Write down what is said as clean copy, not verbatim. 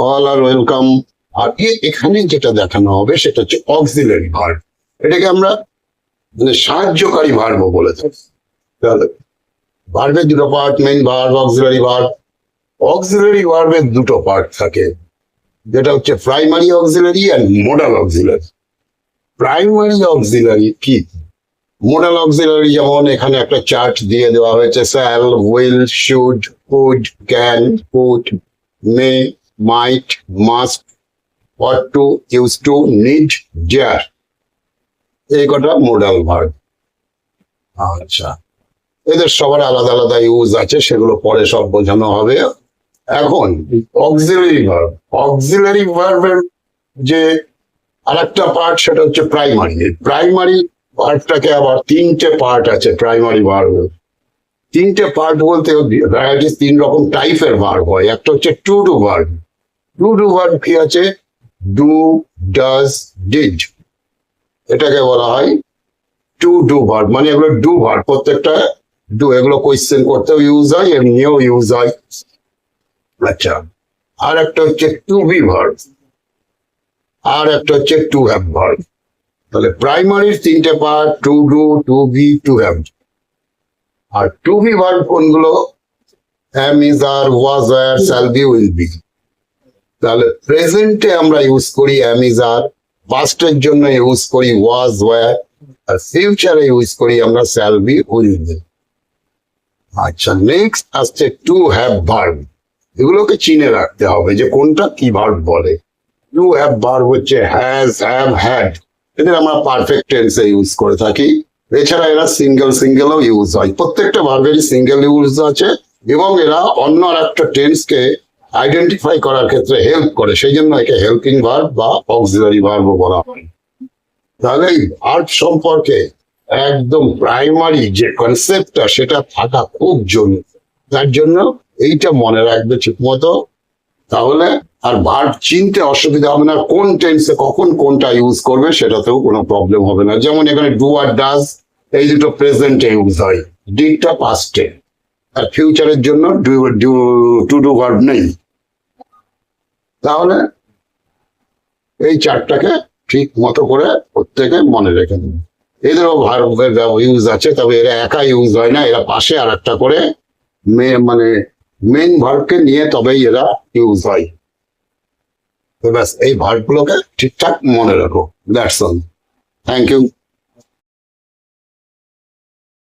All আর welcome. আর এখানে যেটা দেখানো হবে সেটা হচ্ছে অক্সিলারি ভার্ব। এটাকে আমরা মানে সাহায্যকারী ভার্ব বলে থাকি। তাহলে ভার্বের দুটো part, main verb, auxiliary verb. Auxiliary ভার্বের দুটো পার্ট থাকে, যেটা হচ্ছে প্রাইমারি অক্সিলারি আর মোডাল অক্সিলারি। প্রাইমারি অক্সিলারি কি? মোডাল অক্সিলারি যেমন এখানে একটা চার্ট দিয়ে দেওয়া হয়েছে, shall, will, should, could, can, could, may, might, must, ought to, used to, need, dare। এই কটা মোডাল ভার্ব। আচ্ছা, এদের সবার আলাদা আলাদা ইউজ আছে, সেগুলো পরে সব বোঝানো হবে। এখন অক্সিলারি ভার্ব, অক্সিলারি ভার্বের যে আরেকটা পার্ট সেটা হচ্ছে প্রাইমারি। প্রাইমারি ভার্বটাকে আবার তিনটে পার্ট আছে প্রাইমারি ভার্ব। তিনটে পার্ট বলতে ভ্যারাইটিস, তিন রকম টাইপের ভার্ব হয়। একটা হচ্ছে to do verb. To do verb কি আছে? ডু, ডাজ, ডিড, এটাকে বলা হয় টু ডু ভার্ব। মানে এগুলো ডু ভার্ব, প্রত্যেকটা ডু। এগুলো কোয়েশ্চেন করতেও ইউজ হয়, এমনিও ইউজ হয়। আচ্ছা, আর একটা হচ্ছে টু বি ভার্ব, আর একটা হচ্ছে টু হ্যাভ ভার্ব। তাহলে প্রাইমারির তিনটে part, to do, to be, to have. আর টু বি ভার্ব কোনগুলো? Am, is, are, was, were, shall be, will be. তাহলে প্রেজেন্টে আমরা ইউজ করি এম, ইজ, আর, পাস্টের জন্য ইউজ করি ওয়াজ, ওয়্যার, আর ফিউচারে ইউজ করি আমরা শ্যাল বি, উইল বি। আচ্ছা, নেক্সট আসছে টু হ্যাভ ভার্ব। এগুলোকে চিনে রাখতে হবে যে কোনটা কি ভার্ব বলে। টু হ্যাভ ভার্ব হচ্ছে হ্যাজ, হ্যাভ, হ্যাড। এদের আমরা পারফেক্ট টেন্সে ইউজ করে থাকি। এছাড়া এরা সিঙ্গেলও ইউজ হয়। প্রত্যেকটা ভার্বেরই সিঙ্গেল ইউজ আছে, এবং এরা অন্য আর একটা টেন্সকে আইডেন্টিফাই করার ক্ষেত্রে হেল্প করে, সেই জন্য একে হেল্পিং ভার্ব বা অক্সিলারি ভার্ব বলা হয়। তাহলে এই ভার্ব সম্পর্কে একদম প্রাইমারি যে কনসেপ্টটা সেটা থাকা খুব জরুরি। তার জন্য এইটা মনে রাখবে ঠিক মতো, তাহলে আর ভার্ব চিনতে অসুবিধা হবে না। কোন টেন্সে কখন কোনটা ইউজ করবে সেটাতেও কোনো প্রবলেম হবে না। যেমন এখানে ডু আর ডাজ, এই দুটো প্রেজেন্টে ইউজ হয়, ডিডটা পাস্টে। আর ফিউচারের জন্য টু ডু ভার্ব নেই। তাহলে এই চারটাকে ঠিক মতো করে প্রত্যেকে মনে রেখে দেবে। এদেরও ভার্বের ইউজ আছে, তবে এরা একা ইউজ হয় না, এরা পাশে আর একটা করে মানে মেন ভার্বকে নিয়ে তবেই এরা ইউজ হয়। তো ব্যাস, এই ভার্বগুলোকে ঠিকঠাক মনে রাখো। That's all. Thank you.